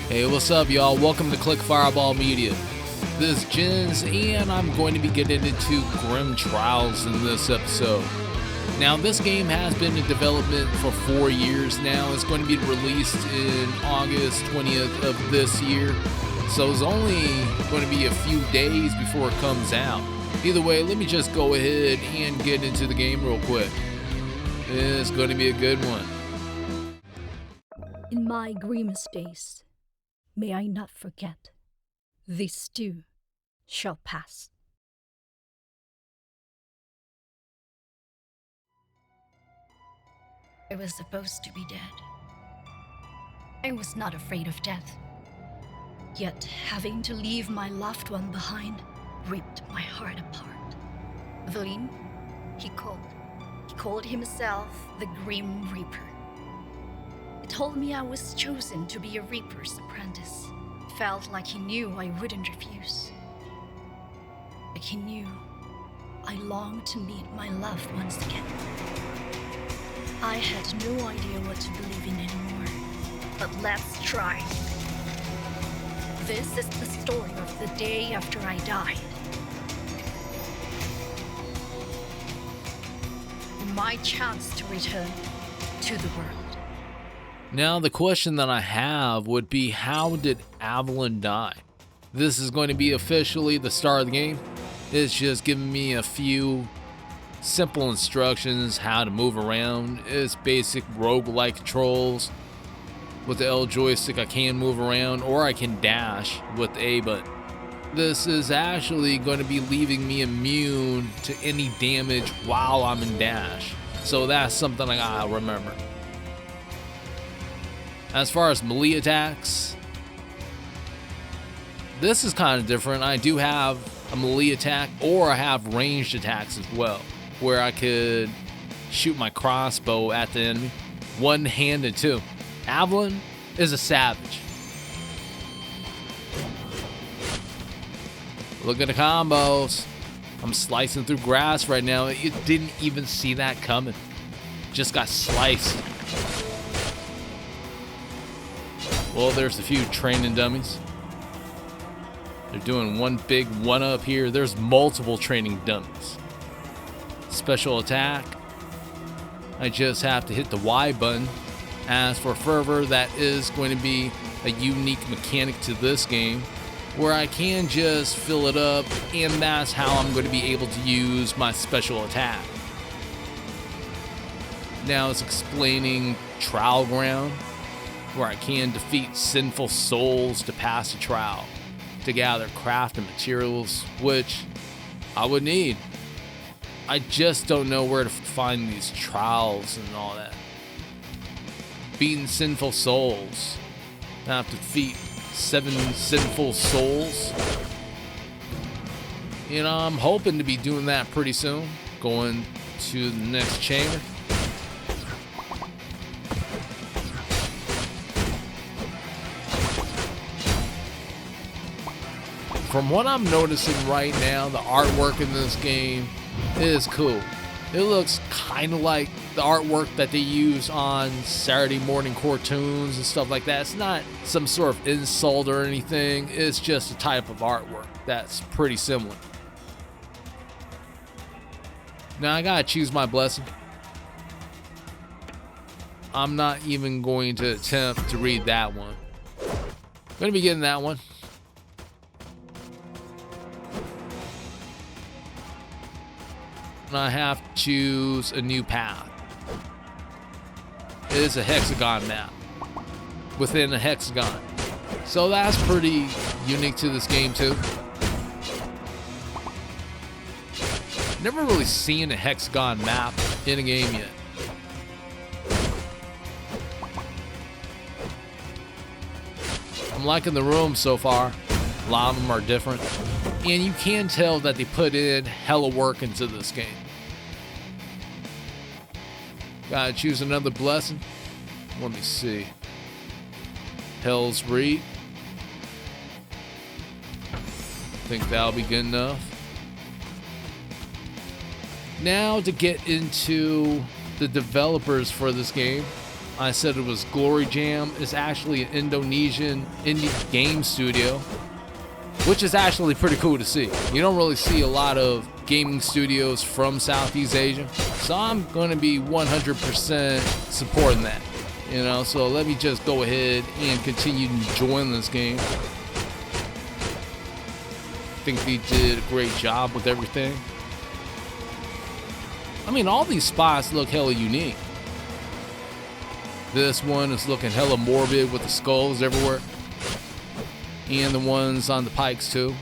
Hey, what's up, y'all? Welcome to Click Fireball Media. This is Jens, and I'm going to be getting into GrimTrials in this episode. Now, this game has been in development for 4 years now. It's going to be released in August 20th of this year, so it's only going to be a few days before it comes out. Either way, let me just go ahead and get into the game real quick. It's going to be a good one. In my grimmest days, may I not forget, this too shall pass. I was supposed to be dead. I was not afraid of death. Yet having to leave my loved one behind ripped my heart apart. Vleen, he called himself the Grim Reaper. He told me I was chosen to be a Reaper's apprentice. Felt like he knew I wouldn't refuse. Like he knew I longed to meet my loved ones again. I had no idea what to believe in anymore, but let's try. This is the story of the day after I died. My chance to return to the world. Now, the question that I have would be, how did Evelyn die? This is going to be officially the start of the game. It's just giving me a few simple instructions how to move around. It's basic roguelike controls. With the L joystick, I can move around, or I can dash with the A button. This is actually going to be leaving me immune to any damage while I'm in dash. So that's something I gotta remember. As far as melee attacks, this is kind of different. I do have a melee attack, or I have ranged attacks as well, where I could shoot my crossbow at the enemy, one-handed too. Evelyn is a savage. Look at the combos. I'm slicing through grass right now. You didn't even see that coming. Just got sliced. Well, there's a few training dummies. They're doing one big one-up here. There's multiple training dummies. Special attack. I just have to hit the Y button. As for fervor, that is going to be a unique mechanic to this game, where I can just fill it up, and that's how I'm going to be able to use my special attack. Now it's explaining trial ground, where I can defeat sinful souls to pass a trial, to gather craft and materials, which I would need. I just don't know where to find these trials and all that. Beating sinful souls. I have to defeat 7 sinful souls. You know, I'm hoping to be doing that pretty soon. Going to the next chamber. From what I'm noticing right now, the artwork in this game is cool. It looks kind of like the artwork that they use on Saturday morning cartoons and stuff like that. It's not some sort of insult or anything. It's just a type of artwork that's pretty similar. Now I gotta choose my blessing. I'm not even going to attempt to read that one. I'm gonna be getting that one. And I have to choose a new path. It is a hexagon map within a hexagon, so that's pretty unique to this game too. Never really seen a hexagon map in a game yet. I'm liking the rooms so far. A lot of them are different, and you can tell that they put in hella work into this game. Gotta choose another blessing. Let me see. Hell's Reed. Think that'll be good enough. Now to get into the developers for this game. I said it was Glory Jam. It's actually an Indonesian indie game studio, which is actually pretty cool to see. You don't really see a lot of gaming studios from Southeast Asia, so I'm going to be 100% supporting that. You know, so let me just go ahead and continue enjoying this game. I think they did a great job with everything. I mean, all these spots look hella unique. This one is looking hella morbid with the skulls everywhere. And the ones on the pikes too.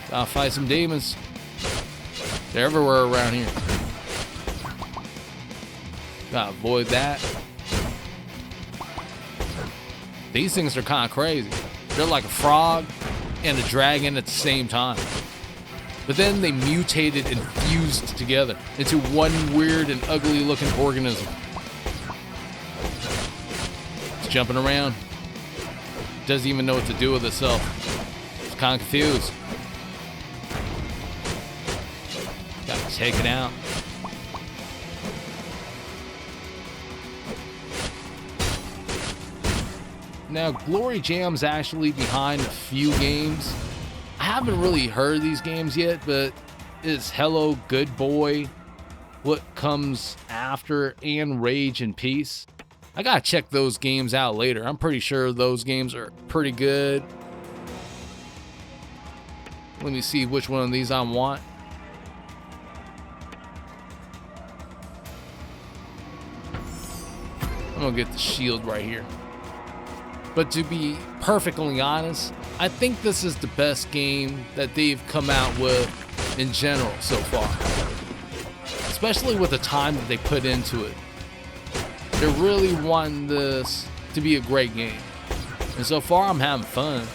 Gotta fight some demons. They're everywhere around here. Gotta avoid that. These things are kind of crazy. They're like a frog and a dragon at the same time. But then they mutated and fused together into one weird and ugly looking organism. It's jumping around. Doesn't even know what to do with itself. It's kind of confused. Gotta take it out. Now, Glory Jam's actually behind a few games. I haven't really heard these games yet, but it's Hello Good Boy, What Comes After, and Rage and Peace. I gotta check those games out later. I'm pretty sure those games are pretty good. Let me see which one of these I want. I'm gonna get the shield right here. But to be perfectly honest, I think this is the best game that they've come out with in general so far. Especially with the time that they put into it. They're really wanting this to be a great game. And so far, I'm having fun.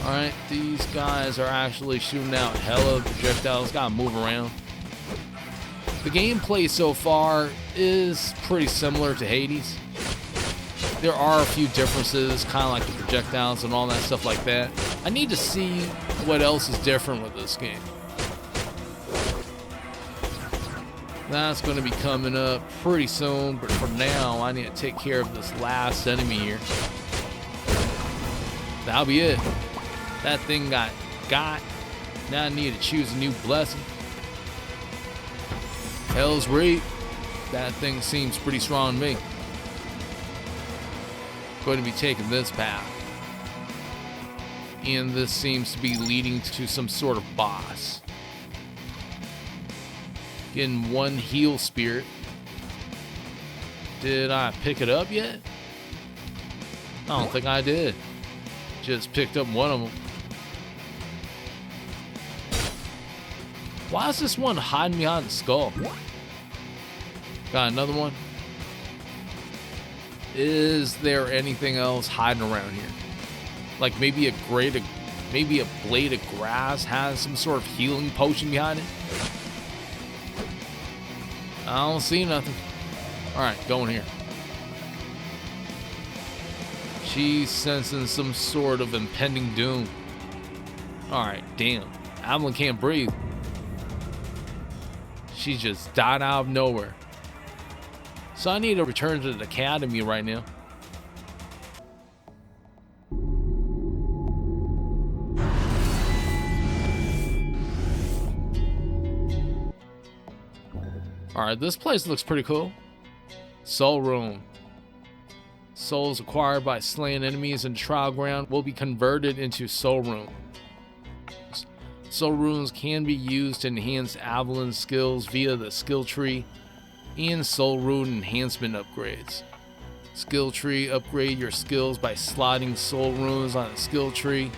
Alright, these guys are actually shooting out hella projectiles. Gotta move around. The gameplay so far is pretty similar to Hades. There are a few differences, kind of like the projectiles and all that stuff like that. I need to see what else is different with this game. That's going to be coming up pretty soon, but for now, I need to take care of this last enemy here. That'll be it. That thing got. Now I need to choose a new blessing. Hell's Reap. That thing seems pretty strong to me. Going to be taking this path. And this seems to be leading to some sort of boss. Getting one heal spirit. Did I pick it up yet? I don't think I did. Just picked up one of them. Why is this one hiding behind the skull? Got another one. Is there anything else hiding around here? Like maybe a blade of grass has some sort of healing potion behind it? I don't see nothing. Alright, going here. She's sensing some sort of impending doom. Alright, damn. Avalon can't breathe. She just died out of nowhere. So I need to return to the academy right now. Alright, this place looks pretty cool. Soul Room. Souls acquired by slaying enemies in the trial ground will be converted into Soul Rune. Soul Runes can be used to enhance Avalon's skills via the skill tree and Soul Rune enhancement upgrades. Skill tree: upgrade your skills by slotting Soul Runes on a skill tree.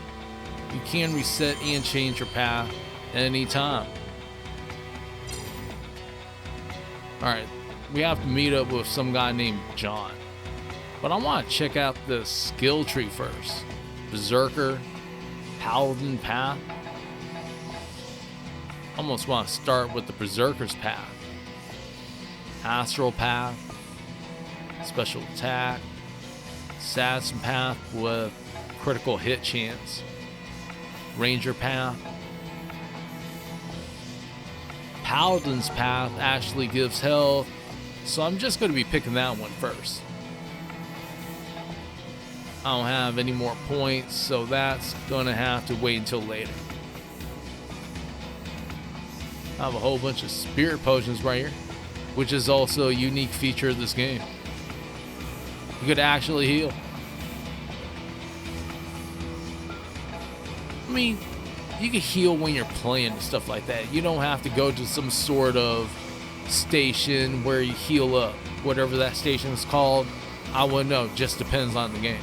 You can reset and change your path at any time. Alright, we have to meet up with some guy named John. But I want to check out the skill tree first. Berserker, Paladin path. Almost want to start with the Berserker's path. Astral path, special attack, Assassin path with critical hit chance. Ranger path. Paladin's path actually gives health, so I'm just going to be picking that one first. I don't have any more points, so that's going to have to wait until later. I have a whole bunch of spirit potions right here, which is also a unique feature of this game. You could actually heal. I mean, you can heal when you're playing and stuff like that. You don't have to go to some sort of station where you heal up. Whatever that station is called, I wouldn't know. Just depends on the game.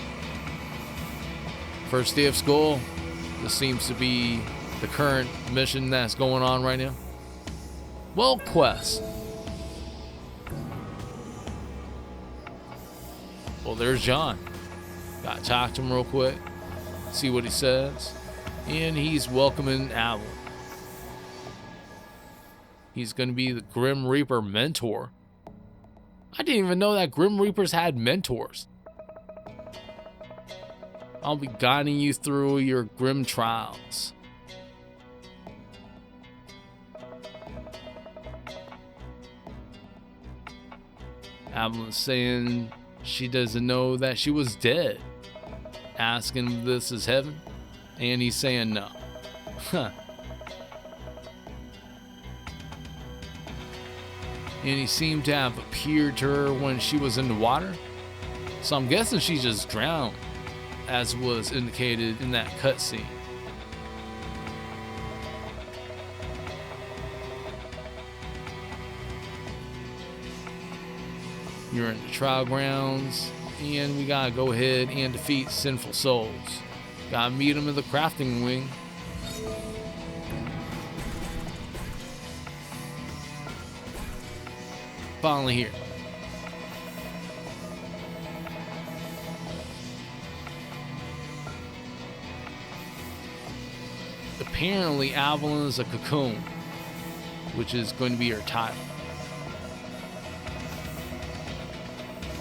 First day of school. This seems to be the current mission that's going on right now. Well, quest. Well, there's John. Gotta talk to him real quick. See what he says. And he's welcoming Avalon. He's going to be the Grim Reaper mentor. I didn't even know that Grim Reapers had mentors. I'll be guiding you through your GrimTrials. Avalon's saying she doesn't know that she was dead. Asking if this is heaven. And he's saying no. Huh. And he seemed to have appeared to her when she was in the water. So I'm guessing she just drowned, as was indicated in that cutscene. You're in the trial grounds, and we gotta go ahead and defeat sinful souls. Gotta meet them in the crafting wing. Finally here. Apparently Avalon is a cocoon, which is going to be her title.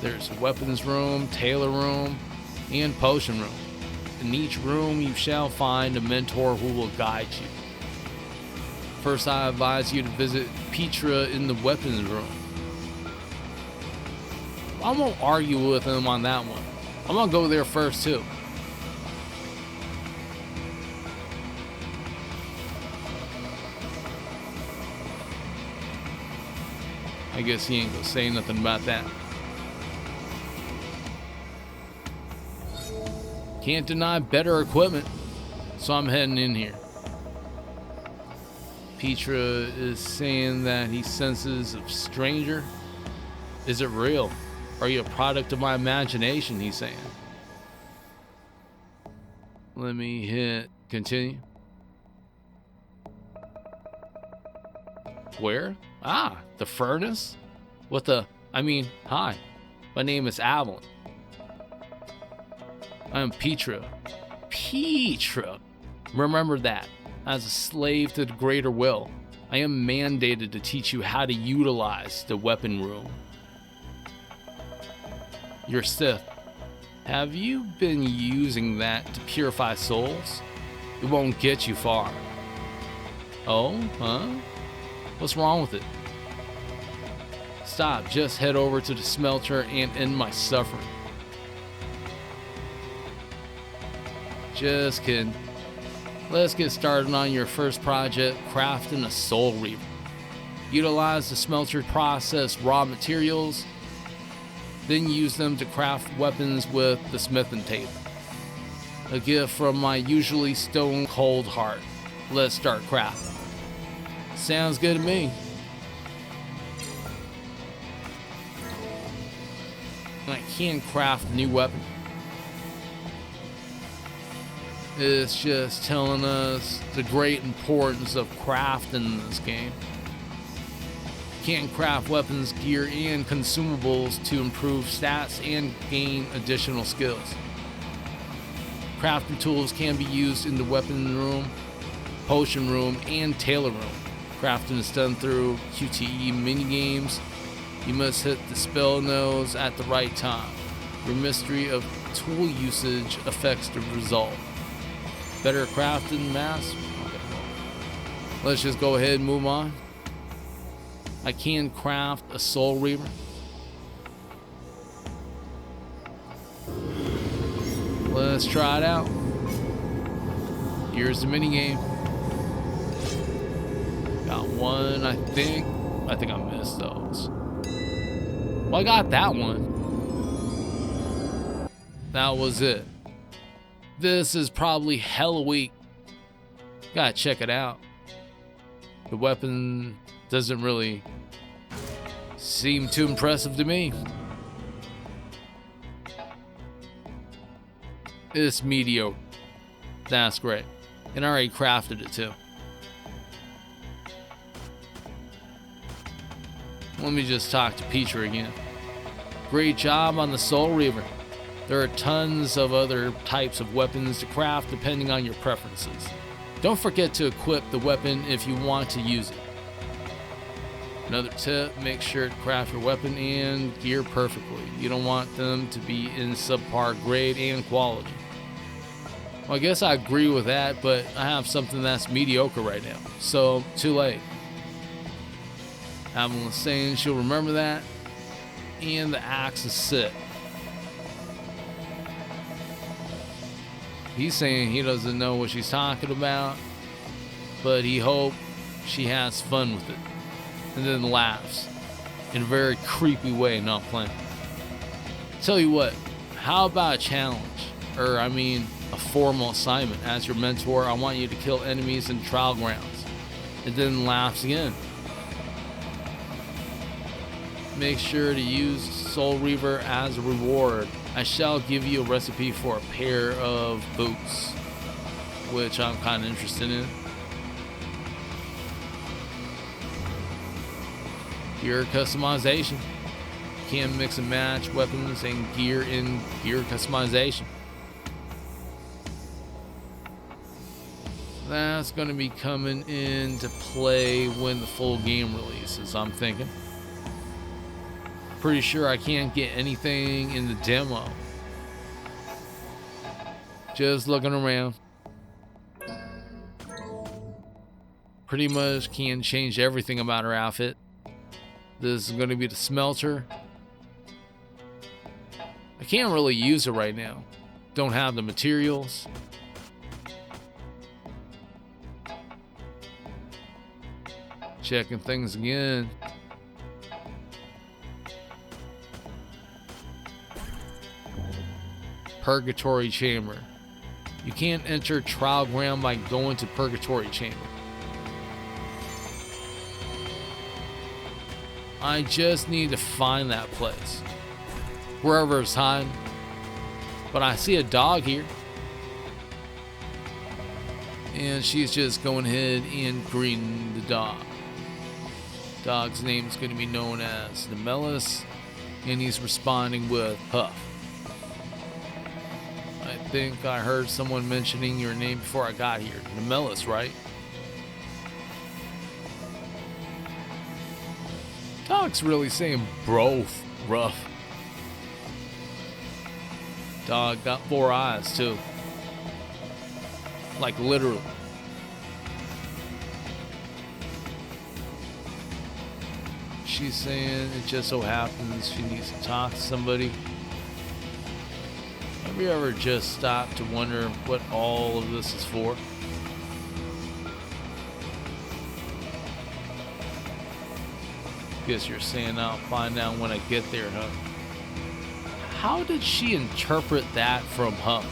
There's a weapons room, tailor room, and potion room. In each room you shall find a mentor who will guide you. First, I advise you to visit Petra in the weapons room. I won't argue with him on that one. I'm gonna go there first too. I guess he ain't gonna say nothing about that. Can't deny better equipment, so I'm heading in here. Petra is saying that he senses a stranger. Is it real? Are you a product of my imagination? He's saying. Let me hit continue. Where? Ah, the furnace? Hi. My name is Avalon. I am Petra. Petra. Remember that. As a slave to the greater will, I am mandated to teach you how to utilize the weapon room. You're Sith. Have you been using that to purify souls? It won't get you far. Oh, huh? What's wrong with it? Stop, just head over to the smelter and end my suffering. Just kidding. Let's get started on your first project, crafting a Soul Reaver. Utilize the smelter to process raw materials, then use them to craft weapons with the smithing table. A gift from my usually stone cold heart. Let's start crafting. Sounds good to me. I can craft a new weapon. It's just telling us the great importance of crafting in this game. Can craft weapons, gear, and consumables to improve stats and gain additional skills. Crafting tools can be used in the weapon room, potion room, and tailor room. Crafting is done through QTE minigames. You must hit the spell nose at the right time. Your mystery of tool usage affects the result. Better crafted mass? Okay, well, let's just go ahead and move on. I can craft a Soul Reaver. Let's try it out. Here's the minigame. Got one, I think. I think I missed those. Well, I got that one. That was it. This is probably hella weak. Gotta check it out. The weapon doesn't really seem too impressive to me. It's mediocre. That's great. And I already crafted it too. Let me just talk to Peacher again. Great job on the Soul Reaver. There are tons of other types of weapons to craft depending on your preferences. Don't forget to equip the weapon if you want to use it. Another tip, make sure to craft your weapon and gear perfectly. You don't want them to be in subpar grade and quality. Well, I guess I agree with that, but I have something that's mediocre right now, so too late. Avalyn's saying she'll remember that, and the axe is sick. He's saying he doesn't know what she's talking about, but he hopes she has fun with it, and then laughs in a very creepy way, not playing. Tell you what, how about a challenge? A formal assignment. As your mentor, I want you to kill enemies in trial grounds. And then laughs again. Make sure to use Soul Reaver as a reward. I shall give you a recipe for a pair of boots, which I'm kind of interested in. Gear customization. Can mix and match weapons and gear in gear customization. That's going to be coming into play when the full game releases, I'm thinking. Pretty sure I can't get anything in the demo. Just looking around. Pretty much can change everything about her outfit. This is going to be the smelter. I can't really use it right now. Don't have the materials. Checking things again. Purgatory Chamber. You can't enter trial ground by going to Purgatory Chamber. I just need to find that place. Wherever it's hiding. But I see a dog here. And she's just going ahead and greeting the dog. Dog's name is going to be known as Nemelis, and he's responding with Huff. I think I heard someone mentioning your name before I got here. Nemelis, right? Dog's really saying bro rough. Dog got 4 eyes too. Like literally. She's saying it just so happens she needs to talk to somebody. Have you ever just stopped to wonder what all of this is for? Guess you're saying I'll find out when I get there, huh? How did she interpret that from Huff?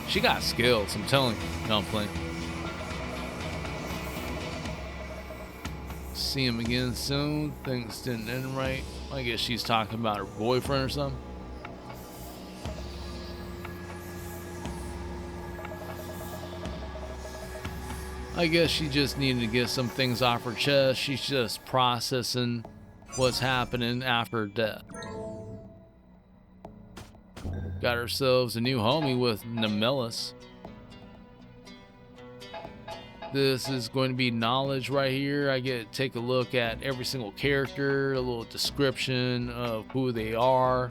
She got skills, I'm telling you. No, I'm playing. See him again soon. Things didn't end right. I guess she's talking about her boyfriend or something. I guess she just needed to get some things off her chest. She's just processing what's happening after her death. Got ourselves a new homie with Nemelis. This is going to be knowledge right here. I get to take a look at every single character, a little description of who they are.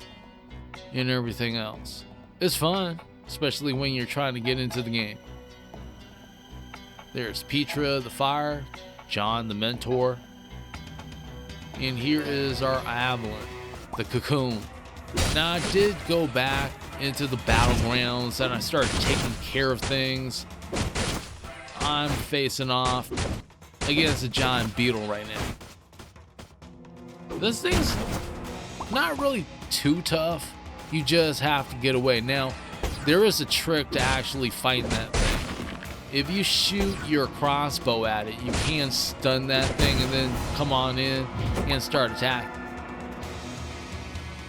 and everything else. It's fun, especially when you're trying to get into the game. There's Petra, the fire, John, the mentor, and here is our Avalon, the cocoon. Now I did go back into the battlegrounds and I started taking care of things. I'm facing off against a giant beetle right now. This thing's not really too tough. You just have to get away. Now, there is a trick to actually fighting that thing. If you shoot your crossbow at it, you can stun that thing and then come on in and start attacking.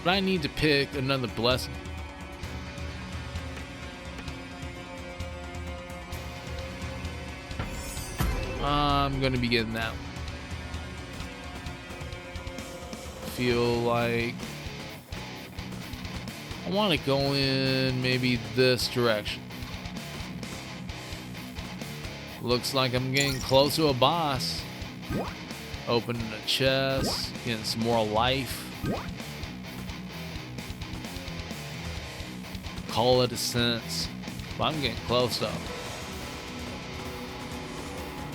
But I need to pick another blessing. I'm gonna be getting that one. Feel like I want to go in maybe this direction. Looks like I'm getting close to a boss. Opening a chest, getting some more life. Call it a sense, but I'm getting close though.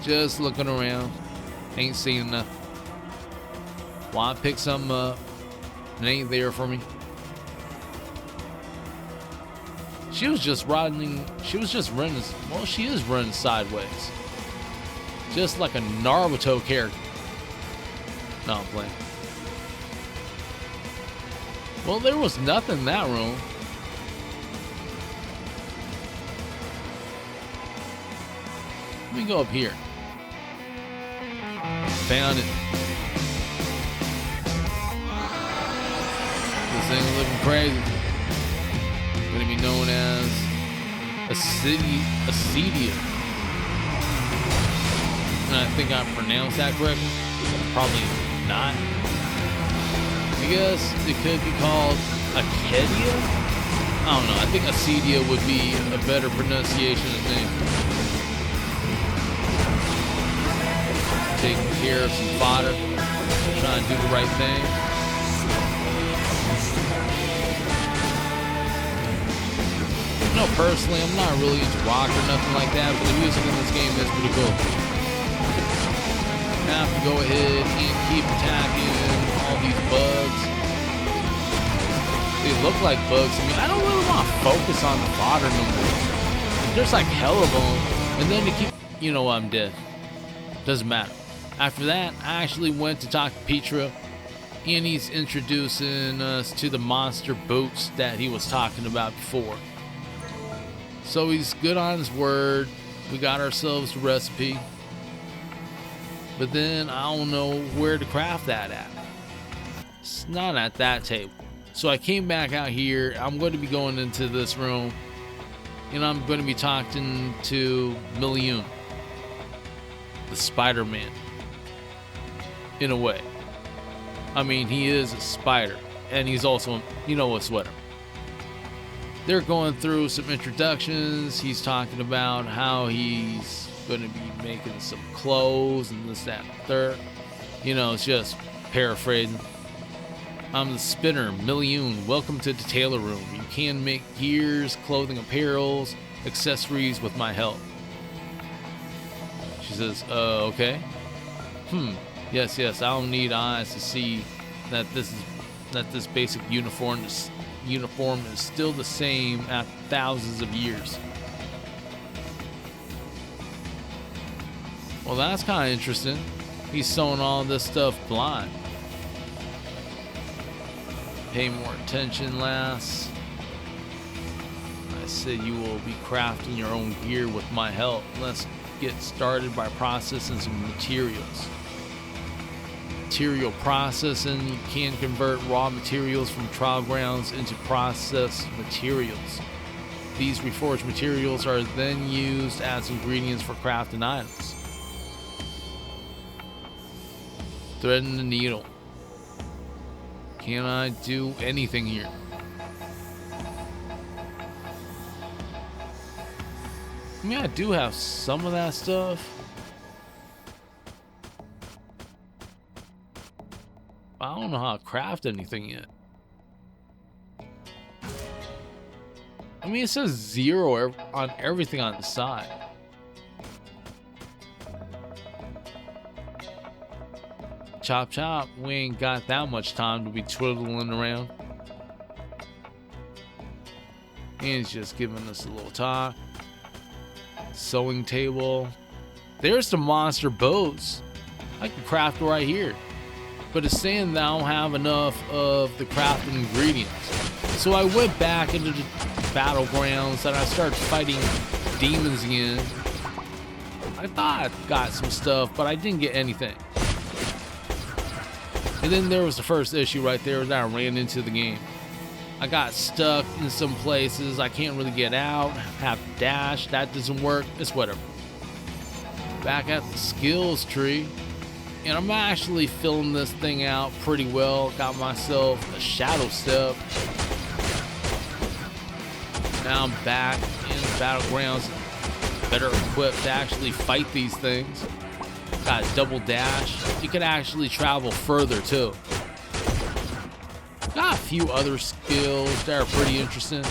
Just looking around, ain't seeing nothing. Well, I pick something up, it ain't there for me. She was just running, well, she is running sideways. Just like a Naruto character. No, I'm playing. Well, there was nothing in that room. Let me go up here. Found it. This thing's looking crazy. Gonna be known as Acedia. And I think I pronounced that correctly. Probably not. I guess it could be called Acadia? I don't know. I think Acedia would be a better pronunciation of the name. Taking care of some fodder. Trying to do the right thing. No, personally, I'm not really into rock or nothing like that, but the music in this game is pretty cool. I have to go ahead and keep attacking all these bugs. They look like bugs to me. I don't really want to focus on the fodder no more. There's like hell of them, and then to keep, you know, I'm dead. Doesn't matter. After that, I actually went to talk to Petra, and he's introducing us to the monster boots that he was talking about before. So he's good on his word. We got ourselves the recipe. But then I don't know where to craft that at. It's not at that table. So I came back out here. I'm going to be going into this room. And I'm going to be talking to Million, the Spider-Man. In a way. I mean, he is a spider. And he's also, you know, a sweater. They're going through some introductions. He's talking about how he's going to be making some clothes and this, that, and the third. You know, it's just paraphrasing. I'm the spinner, Million. Welcome to the tailor room. You can make gears, clothing, apparels, accessories with my help. She says, okay. Yes, I don't need eyes to see that this basic uniform is still the same after thousands of years. Well, that's kind of interesting. He's sewing all this stuff blind. Pay more attention, lass. I said you will be crafting your own gear with my help. Let's get started by processing some materials. Material processing, you can convert raw materials from trial grounds into processed materials. These reforged materials are then used as ingredients for crafting items. Threading the needle. Can I do anything here? I mean, I do have some of that stuff. I don't know how to craft anything yet. I mean, it says 0 on everything on the side. Chop chop, we ain't got that much time to be twiddling around. And he's just giving us a little talk. Sewing table. There's the monster boats. I can craft right here. But it's saying that I don't have enough of the crafting ingredients. So I went back into the battlegrounds and I started fighting demons again. I thought I got some stuff, but I didn't get anything. And then there was the first issue right there that I ran into the game. I got stuck in some places. I can't really get out. Have to dash. That doesn't work. It's whatever. Back at the skills tree. And I'm actually filling this thing out pretty well. Got myself a shadow step. Now I'm back in the battlegrounds. Better equipped to actually fight these things. Got a double dash. You can actually travel further too. Got a few other skills that are pretty interesting.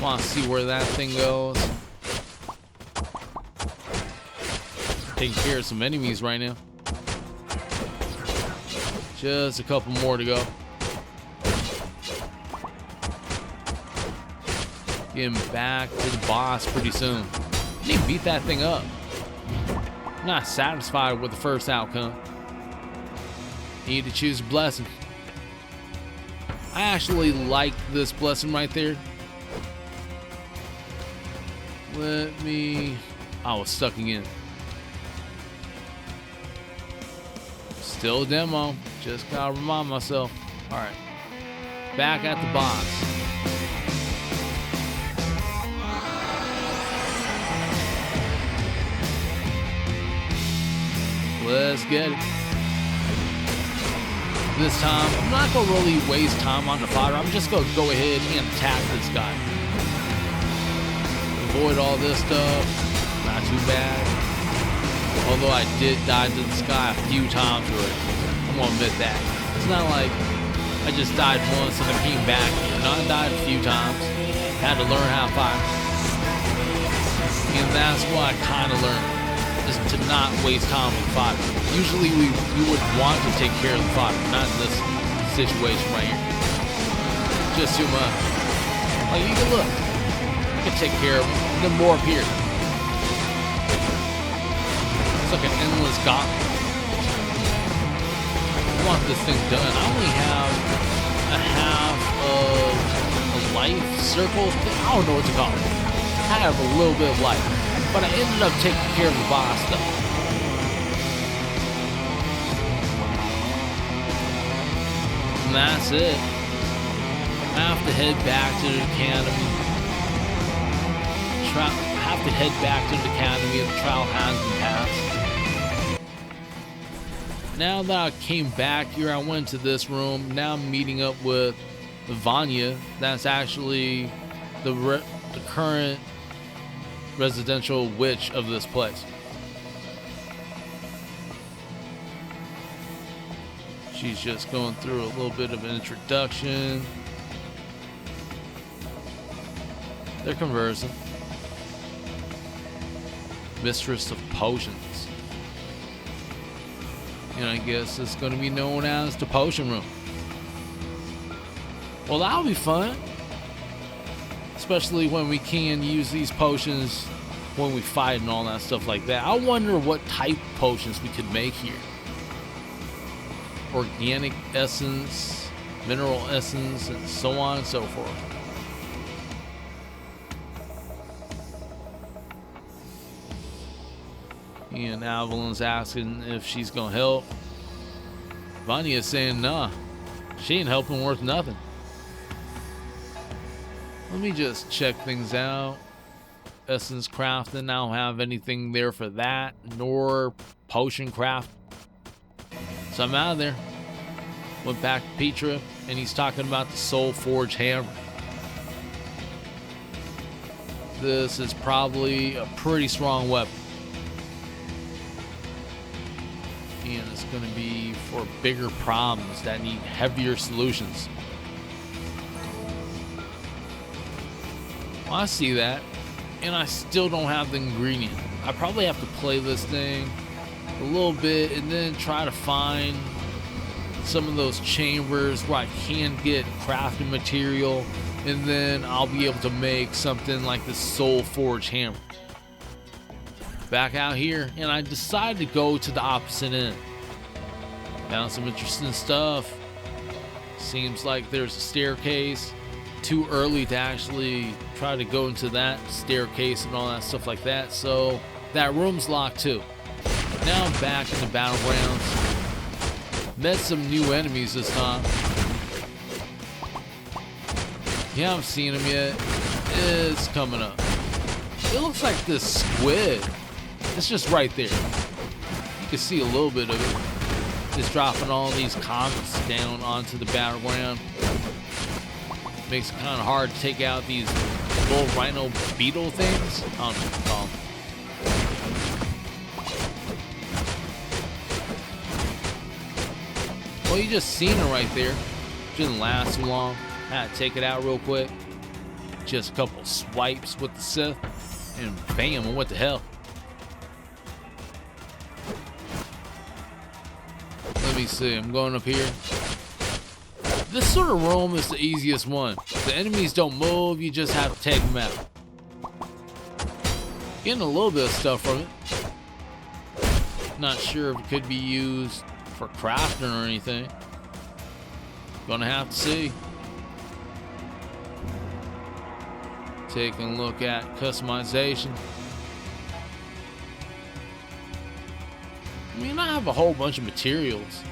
Want to see where that thing goes. Taking care of some enemies right now. Just a couple more to go. Getting back to the boss pretty soon. I need to beat that thing up. I'm not satisfied with the first outcome. Need to choose a blessing. I actually like this blessing right there. I was stuck again. Still a demo. Just gotta remind myself. Alright. Back at the boss. Let's get it. This time, I'm not gonna really waste time on the fodder. I'm just gonna go ahead and attack this guy. Avoid all this stuff. Not too bad. Although I did die to this guy a few times already. I'm gonna admit that. It's not like I just died once and I came back. No, I died a few times. Had to learn how to fight. And that's what I kind of learned. Is to not waste time with fodder. Usually we would want to take care of the fodder, not in this situation right here. Just too much. Like, you can look. You can take care of them. Then more up here. It's like an endless gauntlet. I want this thing done. I only have a half of a life circle thing. I don't know what to call it. I have a little bit of life. But I ended up taking care of the boss though. And that's it. I have to head back to the academy. Have to head back to the academy if the trial has been passed. Now that I came back here, I went to this room. Now I'm meeting up with Vanya. That's actually the current residential witch of this place. She's just going through a little bit of an introduction. They're conversing. Mistress of Potions. And I guess it's going to be known as the potion room. Well, that'll be fun. Especially when we can use these potions when we fight and all that stuff like that. I wonder what type of potions we could make here. Organic essence, mineral essence, and so on and so forth. And Evelyn's asking if she's gonna help. Vanya's saying nah, she ain't helping worth nothing. Let me just check things out. Essence crafting, I don't have anything there for that, nor potion craft. So I'm out of there. Went back to Petra, and he's talking about the Soul Forge hammer. This is probably a pretty strong weapon. And it's going to be for bigger problems that need heavier solutions. I see that, and I still don't have the ingredient. I probably have to play this thing a little bit and then try to find some of those chambers where I can get crafting material, and then I'll be able to make something like this soul forge hammer. Back out here, and I decided to go to the opposite end. Found some interesting stuff. Seems like there's a staircase. Too early to actually try to go into that staircase and all that stuff like that, so that room's locked too. Now I'm back in the battlegrounds. Met some new enemies this time. You haven't seen them yet. It's coming up. It looks like this squid. It's just right there. You can see a little bit of it. It's dropping all these comets down onto the battleground. Makes it kind of hard to take out these little rhino beetle things. I don't know what to call them. Well, you just seen it right there. Didn't last too long. Had to take it out real quick. Just a couple swipes with the Sith, and bam, what the hell. Let me see, I'm going up here. This sort of room is the easiest one. The enemies don't move, you just have to take them out. Getting a little bit of stuff from it. Not sure if it could be used for crafting or anything. Gonna have to see. Taking a look at customization. I mean, I have a whole bunch of materials.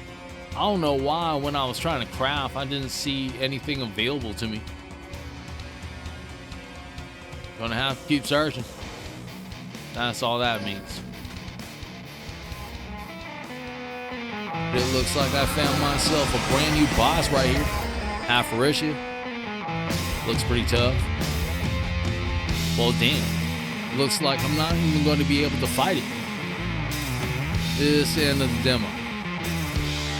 I don't know why when I was trying to craft, I didn't see anything available to me. Gonna have to keep searching. That's all that means. It looks like I found myself a brand new boss right here. Apparition. Looks pretty tough. Well, damn. Looks like I'm not even going to be able to fight it. This end of the demo.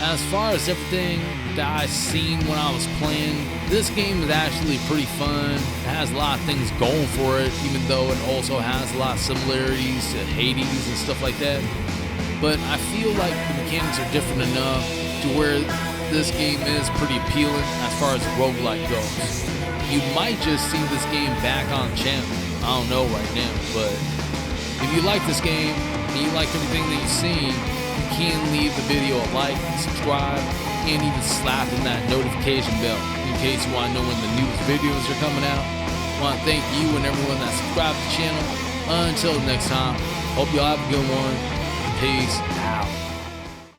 As far as everything that I seen when I was playing, this game is actually pretty fun. It has a lot of things going for it, even though it also has a lot of similarities to Hades and stuff like that. But I feel like the mechanics are different enough to where this game is pretty appealing as far as roguelike goes. You might just see this game back on the channel. I don't know right now, but if you like this game and you like everything that you've seen, you can leave the video a like, subscribe, and even slap in that notification bell in case you want to know when the newest videos are coming out. I want to thank you and everyone that subscribed to the channel. Until next time, hope y'all have a good one. Peace out.